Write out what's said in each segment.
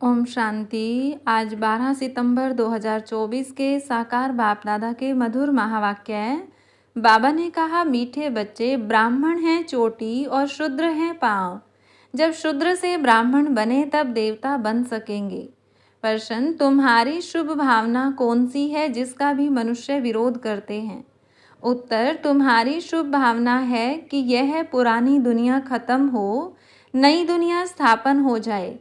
ओम शांति। आज 12 सितंबर 2024 के साकार बाप दादा के मधुर महावाक्य है। बाबा ने कहा, मीठे बच्चे, ब्राह्मण हैं चोटी और शूद्र हैं पांव। जब शूद्र से ब्राह्मण बने तब देवता बन सकेंगे। प्रश्न, तुम्हारी शुभ भावना कौन सी है जिसका भी मनुष्य विरोध करते हैं? उत्तर, तुम्हारी शुभ भावना है कि यह पुरानी दुनिया खत्म हो, नई दुनिया स्थापन हो जाए।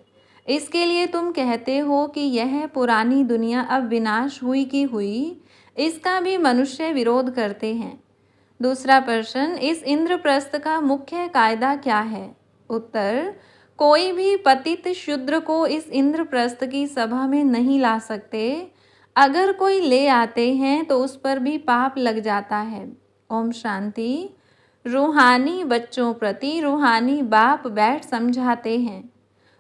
इसके लिए तुम कहते हो कि यह पुरानी दुनिया अब विनाश हुई की हुई, इसका भी मनुष्य विरोध करते हैं। दूसरा प्रश्न, इस इंद्रप्रस्थ का मुख्य कायदा क्या है? उत्तर, कोई भी पतित शूद्र को इस इंद्रप्रस्थ की सभा में नहीं ला सकते। अगर कोई ले आते हैं तो उस पर भी पाप लग जाता है। ओम शांति। रूहानी बच्चों प्रति रूहानी बाप बैठ समझाते हैं।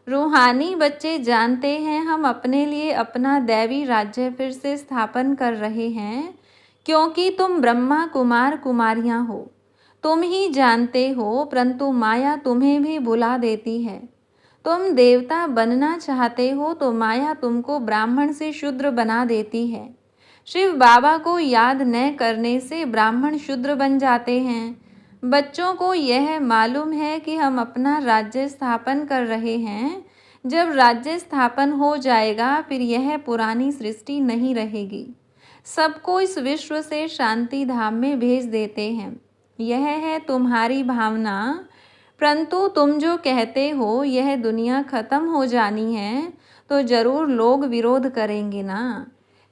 रूहानी बच्चे जानते हैं हम अपने लिए अपना दैवी राज्य फिर से स्थापन कर रहे हैं, क्योंकि तुम ब्रह्मा कुमार कुमारियां हो। तुम ही जानते हो, परंतु माया तुम्हें भी भुला देती है। तुम देवता बनना चाहते हो तो माया तुमको ब्राह्मण से शूद्र बना देती है। शिव बाबा को याद न करने से ब्राह्मण शूद्र बन जाते हैं। बच्चों को यह मालूम है कि हम अपना राज्य स्थापन कर रहे हैं। जब राज्य स्थापन हो जाएगा फिर यह पुरानी सृष्टि नहीं रहेगी। सबको इस विश्व से शांति धाम में भेज देते हैं। यह है तुम्हारी भावना। परंतु तुम जो कहते हो यह दुनिया खत्म हो जानी है, तो जरूर लोग विरोध करेंगे ना।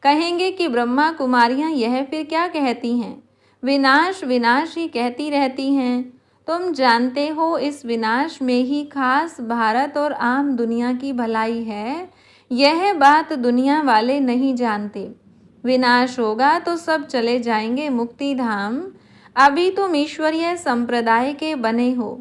कहेंगे कि ब्रह्मा कुमारियां यह फिर क्या कहती हैं, विनाश विनाश ही कहती रहती हैं। तुम जानते हो इस विनाश में ही खास भारत और आम दुनिया की भलाई है। यह बात दुनिया वाले नहीं जानते। विनाश होगा तो सब चले जाएंगे मुक्ति धाम। अभी तुम ईश्वरीय संप्रदाय के बने हो,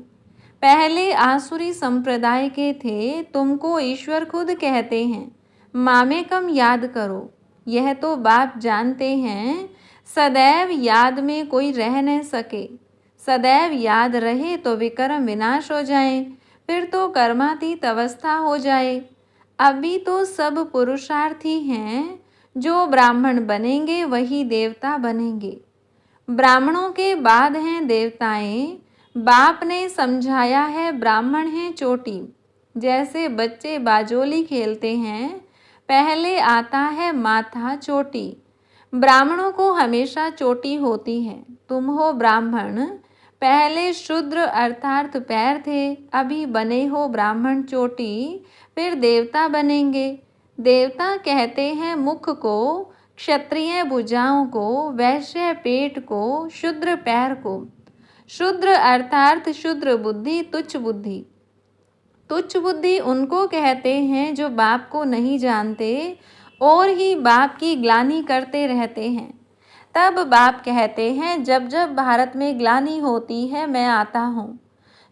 पहले आसुरी संप्रदाय के थे। तुमको ईश्वर खुद कहते हैं। मामेकम याद करो, यह तो बाप जानते हैं। सदैव याद में कोई रह न सके। सदैव याद रहे तो विकर्म विनाश हो जाए, फिर तो कर्मातीत अवस्था हो जाए। अभी तो सब पुरुषार्थी हैं। जो ब्राह्मण बनेंगे वही देवता बनेंगे। ब्राह्मणों के बाद हैं देवताएं। बाप ने समझाया है, ब्राह्मण हैं चोटी। जैसे बच्चे बाजोली खेलते हैं, पहले आता है माथा चोटी। ब्राह्मणों को हमेशा चोटी होती है। तुम हो ब्राह्मण, पहले शूद्र अर्थात पैर थे, अभी बने हो ब्राह्मण चोटी, फिर देवता बनेंगे। देवता कहते हैं मुख को, क्षत्रिय भुजाओं को, वैश्य पेट को, शूद्र पैर को। शूद्र अर्थात शूद्र बुद्धि, तुच्छ बुद्धि। तुच्छ बुद्धि उनको कहते हैं जो बाप को नहीं जानते और ही बाप की ग्लानि करते रहते हैं। तब बाप कहते हैं, जब जब भारत में ग्लानि होती है मैं आता हूँ।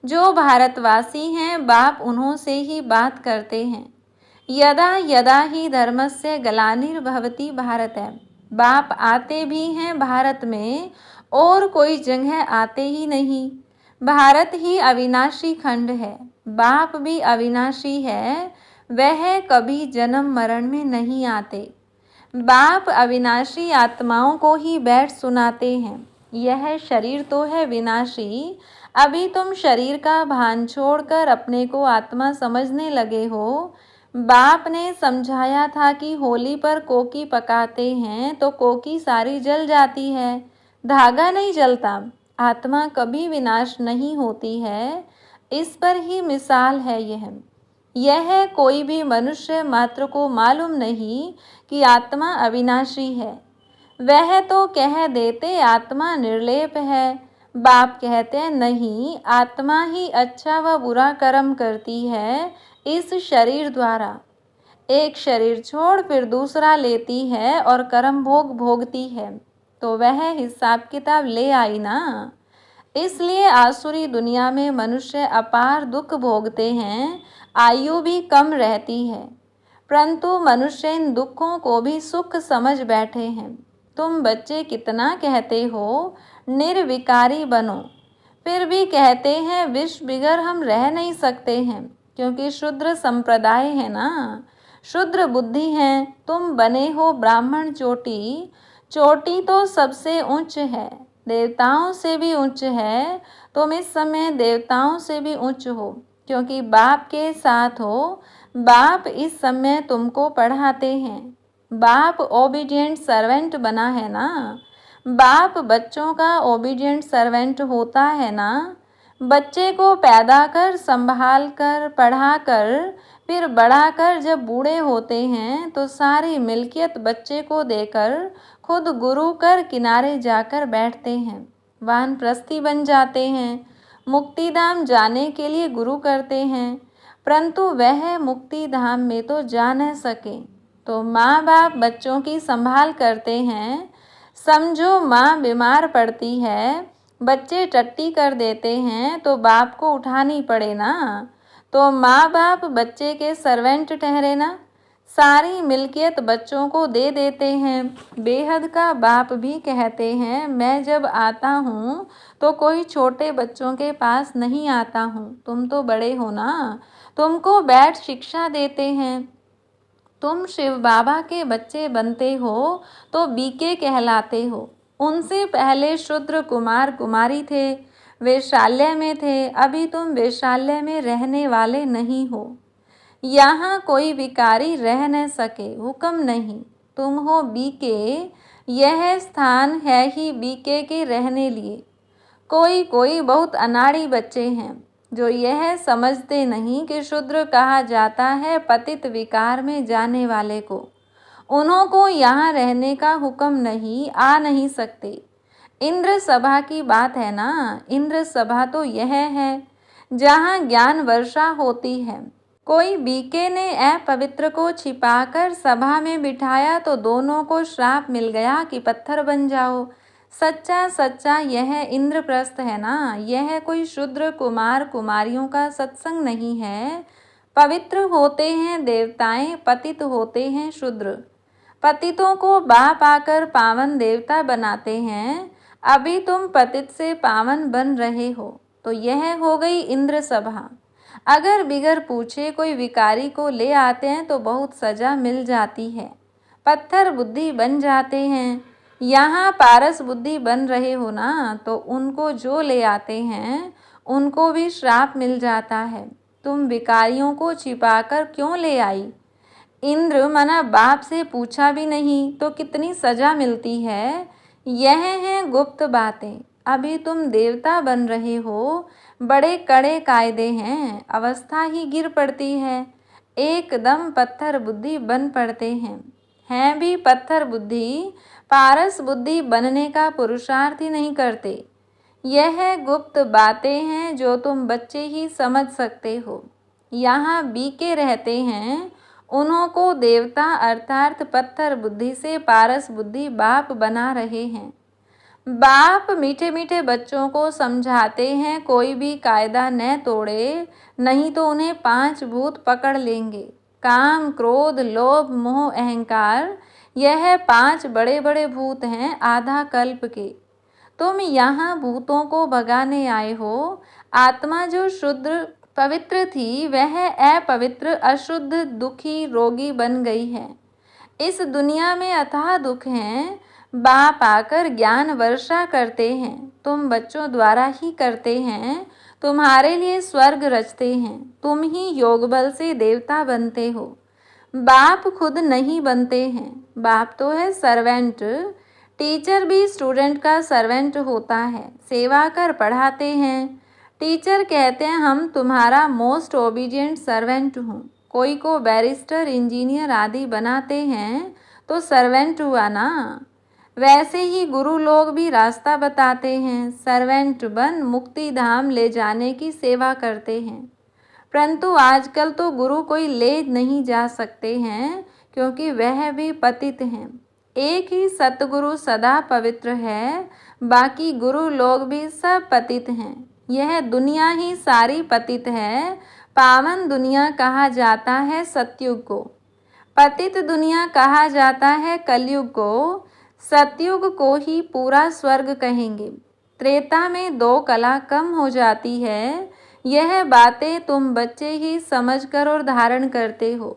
जो भारतवासी हैं बाप उन्हों से ही बात करते हैं। यदा यदा ही धर्मस्य ग्लानिर्भवति भारत है। बाप आते भी हैं भारत में और कोई जगह आते ही नहीं। भारत ही अविनाशी खंड है। बाप भी अविनाशी है, वह कभी जन्म मरण में नहीं आते। बाप अविनाशी आत्माओं को ही बैठ सुनाते हैं। यह शरीर तो है विनाशी। अभी तुम शरीर का भान छोड़कर अपने को आत्मा समझने लगे हो। बाप ने समझाया था कि होली पर कोकी पकाते हैं तो कोकी सारी जल जाती है, धागा नहीं जलता। आत्मा कभी विनाश नहीं होती है। इस पर ही मिसाल है यह कोई भी मनुष्य मात्र को मालूम नहीं कि आत्मा अविनाशी है। वह तो कह देते आत्मा निर्लेप है। बाप कहते हैं नहीं, आत्मा ही अच्छा व बुरा कर्म करती है इस शरीर द्वारा। एक शरीर छोड़ फिर दूसरा लेती है और कर्म भोग भोगती है, तो वह हिसाब किताब ले आई ना। इसलिए आसुरी दुनिया में मनुष्य अपार दुख भोगते हैं, आयु भी कम रहती है। परंतु मनुष्य इन दुखों को भी सुख समझ बैठे हैं। तुम बच्चे कितना कहते हो निर्विकारी बनो, फिर भी कहते हैं विष बिगर हम रह नहीं सकते हैं, क्योंकि शूद्र संप्रदाय है ना। शूद्र बुद्धि हैं, तुम बने हो ब्राह्मण चोटी। चोटी तो सबसे उच्च है, देवताओं से भी उच्च है। तुम इस समय देवताओं से भी उच्च हो, क्योंकि बाप के साथ हो। बाप इस समय तुमको पढ़ाते हैं। बाप ओबीडिएंट सर्वेंट बना है ना। बाप बच्चों का ओबीडिएंट सर्वेंट होता है ना। बच्चे को पैदा कर, संभाल कर, पढ़ा कर, फिर बड़ा कर जब बूढ़े होते हैं तो सारी मिल्कियत बच्चे को देकर खुद गुरु कर किनारे जाकर बैठते हैं। वानप्रस्थी बन जाते हैं। मुक्तिधाम जाने के लिए गुरु करते हैं, परंतु वह मुक्तिधाम में तो जा न सके। तो माँ बाप बच्चों की संभाल करते हैं। समझो माँ बीमार पड़ती है, बच्चे टट्टी कर देते हैं तो बाप को उठानी पड़े ना। तो माँ बाप बच्चे के सर्वेंट ठहरे ना। सारी मिल्कियत बच्चों को दे देते हैं। बेहद का बाप भी कहते हैं, मैं जब आता हूँ तो कोई छोटे बच्चों के पास नहीं आता हूँ, तुम तो बड़े हो ना। तुमको बैठ शिक्षा देते हैं। तुम शिव बाबा के बच्चे बनते हो तो बीके कहलाते हो। उनसे पहले शूद्र कुमार कुमारी थे, वेश्यालय में थे। अभी तुम वेश्यालय में रहने वाले नहीं हो। यहाँ कोई भिखारी रह न सके, हुक्म नहीं। तुम हो बीके, यह स्थान है ही बीके के रहने लिए। कोई कोई बहुत अनाड़ी बच्चे हैं जो यह समझते नहीं कि शूद्र कहा जाता है पतित विकार में जाने वाले को। उन्हों को यहाँ रहने का हुक्म नहीं, आ नहीं सकते। इंद्र सभा की बात है ना। इंद्र सभा तो यह है जहाँ ज्ञान वर्षा होती है। कोई बीके ने अपवित्र को छिपाकर सभा में बिठाया तो दोनों को श्राप मिल गया कि पत्थर बन जाओ। सच्चा सच्चा यह इंद्रप्रस्थ है ना। यह कोई शूद्र कुमार कुमारियों का सत्संग नहीं है। पवित्र होते हैं देवताएं, पतित होते हैं शूद्र। पतितों को बाप आकर पावन देवता बनाते हैं। अभी तुम पतित से पावन बन रहे हो। तो यह हो गई इंद्र सभा। अगर बिगर पूछे कोई विकारी को ले आते हैं तो बहुत सजा मिल जाती है, पत्थर बुद्धि बन जाते हैं। यहाँ पारस बुद्धि बन रहे हो ना, तो उनको जो ले आते हैं उनको भी श्राप मिल जाता है। तुम विकारियों को छिपाकर क्यों ले आई? इंद्र मना बाप से पूछा भी नहीं तो कितनी सजा मिलती है। यह हैं गुप्त बातें। अभी तुम देवता बन रहे हो, बड़े कड़े कायदे हैं, अवस्था ही गिर पड़ती है। एकदम पत्थर बुद्धि बन पड़ते हैं भी पत्थर बुद्धि। पारस बुद्धि बनने का पुरुषार्थ ही नहीं करते। यह गुप्त बातें हैं जो तुम बच्चे ही समझ सकते हो। यहाँ बीके रहते हैं, उन्हों को देवता अर्थात पत्थर बुद्धि से पारस बुद्धि बाप बना रहे हैं। बाप मीठे मीठे बच्चों को समझाते हैं कोई भी कायदा न तोड़े, नहीं तो उन्हें 5 भूत पकड़ लेंगे। काम, क्रोध, लोभ, मोह, अहंकार, यह 5 बड़े बड़े भूत हैं आधा कल्प के। तुम यहाँ भूतों को भगाने आए हो। आत्मा जो शुद्ध पवित्र थी वह अपवित्र, अशुद्ध, दुखी, रोगी बन गई है। इस दुनिया में अथाह दुख हैं। बाप आकर ज्ञान वर्षा करते हैं, तुम बच्चों द्वारा ही करते हैं। तुम्हारे लिए स्वर्ग रचते हैं, तुम ही योग बल से देवता बनते हो। बाप खुद नहीं बनते हैं। बाप तो है सर्वेंट। टीचर भी स्टूडेंट का सर्वेंट होता है, सेवा कर पढ़ाते हैं। टीचर कहते हैं हम तुम्हारा मोस्ट ओबीडिएंट सर्वेंट हूँ। कोई को बैरिस्टर, इंजीनियर आदि बनाते हैं तो सर्वेंट हुआ ना। वैसे ही गुरु लोग भी रास्ता बताते हैं, सर्वेंट बन मुक्ति धाम ले जाने की सेवा करते हैं। परंतु आजकल तो गुरु कोई ले नहीं जा सकते हैं, क्योंकि वह भी पतित हैं। एक ही सतगुरु सदा पवित्र है, बाकी गुरु लोग भी सब पतित हैं। यह दुनिया ही सारी पतित है। पावन दुनिया कहा जाता है सतयुग को, पतित दुनिया कहा जाता है कलयुग को। सतयुग को ही पूरा स्वर्ग कहेंगे। त्रेता में 2 कला कम हो जाती है। यह बातें तुम बच्चे ही समझकर और धारण करते हो।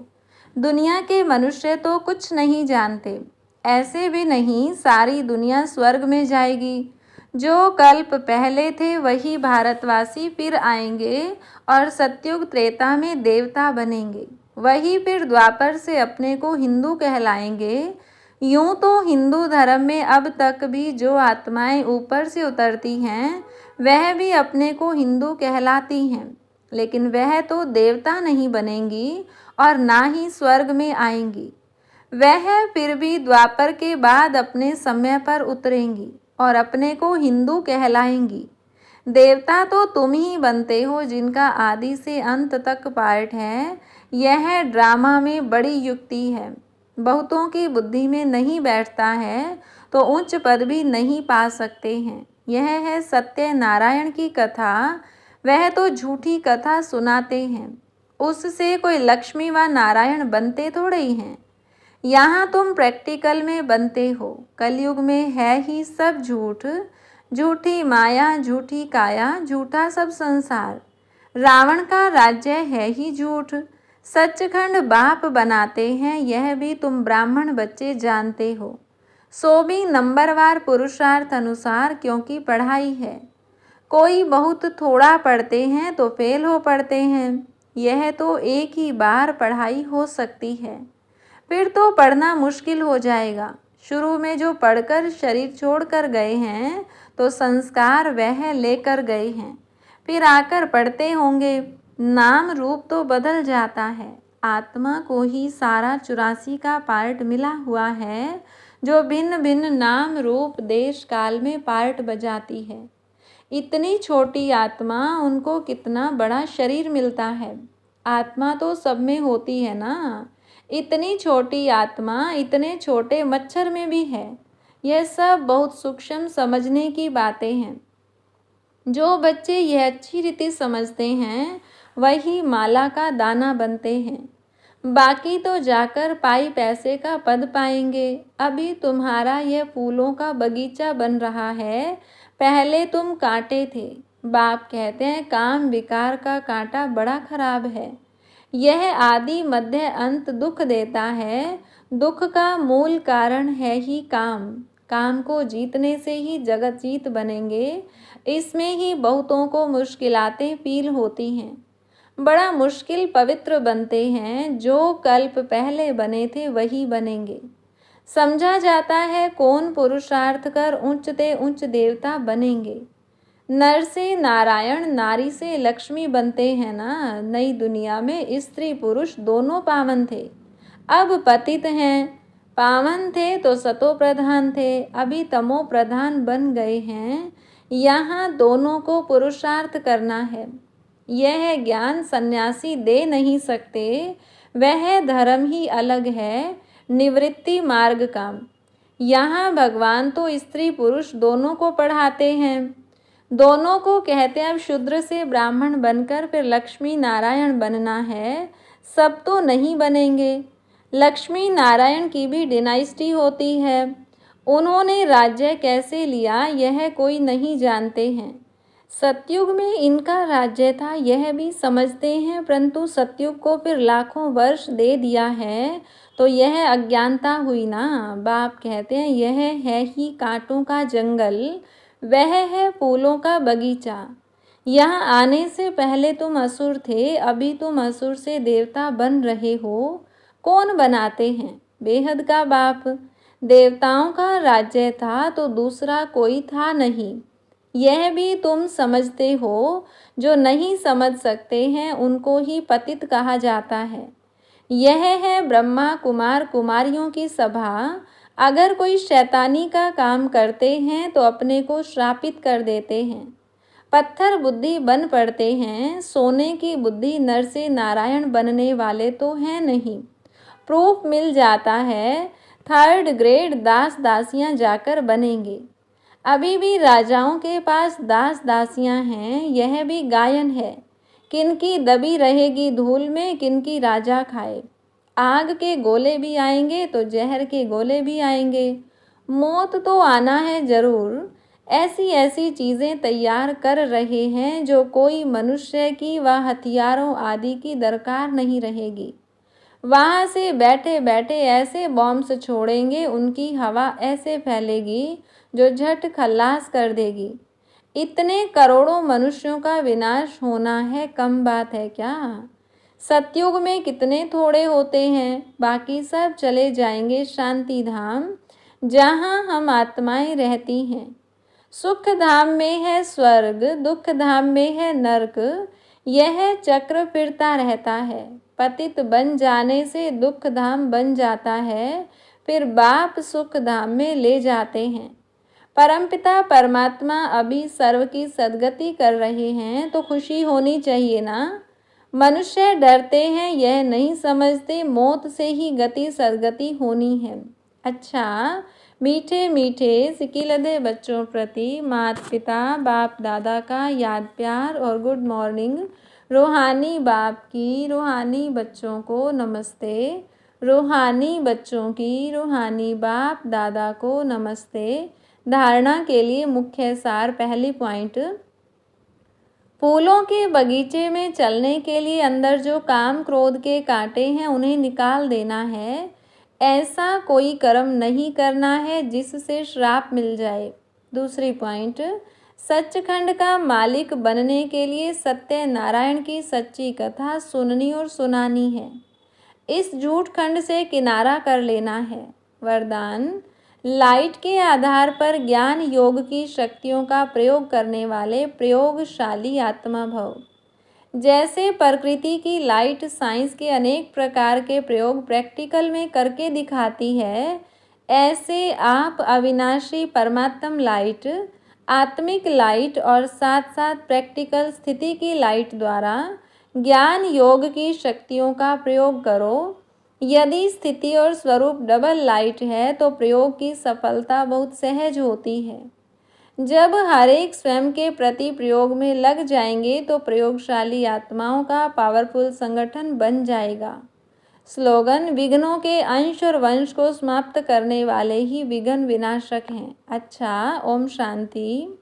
दुनिया के मनुष्य तो कुछ नहीं जानते। ऐसे भी नहीं सारी दुनिया स्वर्ग में जाएगी। जो कल्प पहले थे वही भारतवासी फिर आएंगे और सतयुग त्रेता में देवता बनेंगे। वही फिर द्वापर से अपने को हिंदू कहलाएंगे। यूं तो हिंदू धर्म में अब तक भी जो आत्माएं ऊपर से उतरती हैं वह भी अपने को हिंदू कहलाती हैं, लेकिन वह तो देवता नहीं बनेंगी और ना ही स्वर्ग में आएंगी। वह फिर भी द्वापर के बाद अपने समय पर उतरेंगी और अपने को हिंदू कहलाएंगी। देवता तो तुम ही बनते हो जिनका आदि से अंत तक पार्ट है। यह ड्रामा में बड़ी युक्ति है। बहुतों की बुद्धि में नहीं बैठता है तो उच्च पद भी नहीं पा सकते हैं। यह है सत्यनारायण की कथा। वह तो झूठी कथा सुनाते हैं, उससे कोई लक्ष्मी व नारायण बनते थोड़े ही हैं। यहाँ तुम प्रैक्टिकल में बनते हो। कलयुग में है ही सब झूठ, झूठी माया, झूठी काया, झूठा सब संसार। रावण का राज्य है ही झूठ। सचखंड बाप बनाते हैं, यह भी तुम ब्राह्मण बच्चे जानते हो। सो भी नंबरवार पुरुषार्थ अनुसार, क्योंकि पढ़ाई है। कोई बहुत थोड़ा पढ़ते हैं तो फेल हो पढ़ते हैं। यह तो एक ही बार पढ़ाई हो सकती है, फिर तो पढ़ना मुश्किल हो जाएगा। शुरू में जो पढ़कर शरीर छोड़कर गए हैं तो संस्कार वह लेकर गए हैं, फिर आकर पढ़ते होंगे। नाम रूप तो बदल जाता है। आत्मा को ही सारा 84 का पार्ट मिला हुआ है, जो भिन्न भिन्न नाम रूप देश काल में पार्ट बजाती है। इतनी छोटी आत्मा, उनको कितना बड़ा शरीर मिलता है। आत्मा तो सब में होती है ना। इतनी छोटी आत्मा इतने छोटे मच्छर में भी है। यह सब बहुत सूक्ष्म समझने की बातें हैं। जो बच्चे यह अच्छी रीति समझते हैं वही माला का दाना बनते हैं। बाकी तो जाकर पाई पैसे का पद पाएंगे। अभी तुम्हारा यह फूलों का बगीचा बन रहा है, पहले तुम कांटे थे। बाप कहते हैं काम विकार का कांटा बड़ा खराब है। यह आदि मध्य अंत दुख देता है। दुख का मूल कारण है ही काम। काम को जीतने से ही जगत जीत बनेंगे। इसमें ही बहुतों को मुश्किलातें फील होती हैं। बड़ा मुश्किल पवित्र बनते हैं। जो कल्प पहले बने थे वही बनेंगे। समझा जाता है कौन पुरुषार्थ कर उच्चते उच्च देवता बनेंगे। नर से नारायण, नारी से लक्ष्मी बनते हैं ना। नई दुनिया में स्त्री पुरुष दोनों पावन थे, अब पतित हैं। पावन थे तो सतो प्रधान थे, अभी तमो प्रधान बन गए हैं। यहाँ दोनों को पुरुषार्थ करना है। यह ज्ञान सन्यासी दे नहीं सकते। वह धर्म ही अलग है, निवृत्ति मार्ग का। यहाँ भगवान तो स्त्री पुरुष दोनों को पढ़ाते हैं। दोनों को कहते हैं अब शूद्र से ब्राह्मण बनकर फिर लक्ष्मी नारायण बनना है। सब तो नहीं बनेंगे। लक्ष्मी नारायण की भी डिनाइस्टी होती है। उन्होंने राज्य कैसे लिया यह कोई नहीं जानते हैं। सतयुग में इनका राज्य था यह भी समझते हैं, परंतु सतयुग को फिर लाखों वर्ष दे दिया है तो यह अज्ञानता हुई ना। बाप कहते हैं यह है ही कांटों का जंगल, वह है फूलों का बगीचा। यहाँ आने से पहले तुम असुर थे, अभी तुम असुर से देवता बन रहे हो। कौन बनाते हैं? बेहद का बाप। देवताओं का राज्य था तो दूसरा कोई था नहीं। यह भी तुम समझते हो। जो नहीं समझ सकते हैं उनको ही पतित कहा जाता है। यह है ब्रह्मा कुमार कुमारियों की सभा। अगर कोई शैतानी का काम करते हैं तो अपने को श्रापित कर देते हैं। पत्थर बुद्धि बन पड़ते हैं। सोने की बुद्धि नर से नारायण बनने वाले तो हैं नहीं। प्रूफ मिल जाता है। थर्ड ग्रेड दास दासियां जाकर बनेंगे। अभी भी राजाओं के पास दास दासियां हैं। यह भी गायन है। किनकी दबी रहेगी धूल में, किनकी राजा खाए। आग के गोले भी आएंगे तो जहर के गोले भी आएंगे। मौत तो आना है जरूर। ऐसी ऐसी चीज़ें तैयार कर रहे हैं जो कोई मनुष्य की व हथियारों आदि की दरकार नहीं रहेगी। वहाँ से बैठे बैठे ऐसे बॉम्ब्स छोड़ेंगे, उनकी हवा ऐसे फैलेगी जो झट खल्लास कर देगी। इतने करोड़ों मनुष्यों का विनाश होना है, कम बात है क्या? सतयुग में कितने थोड़े होते हैं, बाकी सब चले जाएंगे शांति धाम, जहाँ हम आत्माएं रहती हैं। सुख धाम में है स्वर्ग, दुख धाम में है नरक, यह चक्र फिरता रहता है। पतित बन जाने से दुख धाम बन जाता है, फिर बाप सुख धाम में ले जाते हैं। परमपिता परमात्मा अभी सर्व की सद्गति कर रहे हैं, तो खुशी होनी चाहिए ना। मनुष्य डरते हैं, यह नहीं समझते मौत से ही गति सद्गति होनी है। अच्छा, मीठे मीठे सिकिलधे बच्चों प्रति माता पिता बाप दादा का याद प्यार और गुड मॉर्निंग। रूहानी बाप की रूहानी बच्चों को नमस्ते। रूहानी बच्चों की रूहानी बाप दादा को नमस्ते। धारणा के लिए मुख्य सार। पहली पॉइंट, फूलों के बगीचे में चलने के लिए अंदर जो काम क्रोध के कांटे हैं उन्हें निकाल देना है। ऐसा कोई कर्म नहीं करना है जिससे श्राप मिल जाए। दूसरी पॉइंट, सच्चखंड का मालिक बनने के लिए सत्य नारायण की सच्ची कथा सुननी और सुनानी है। इस झूठ खंड से किनारा कर लेना है। वरदान, लाइट के आधार पर ज्ञान योग की शक्तियों का प्रयोग करने वाले प्रयोगशाली आत्मा भव। जैसे प्रकृति की लाइट साइंस के अनेक प्रकार के प्रयोग प्रैक्टिकल में करके दिखाती है, ऐसे आप अविनाशी परमात्म लाइट, आत्मिक लाइट और साथ साथ प्रैक्टिकल स्थिति की लाइट द्वारा ज्ञान योग की शक्तियों का प्रयोग करो। यदि स्थिति और स्वरूप डबल लाइट है तो प्रयोग की सफलता बहुत सहज होती है। जब हर एक स्वयं के प्रति प्रयोग में लग जाएंगे तो प्रयोगशाली आत्माओं का पावरफुल संगठन बन जाएगा। स्लोगन, विघ्नों के अंश और वंश को समाप्त करने वाले ही विघ्न विनाशक हैं। अच्छा, ओम शांति।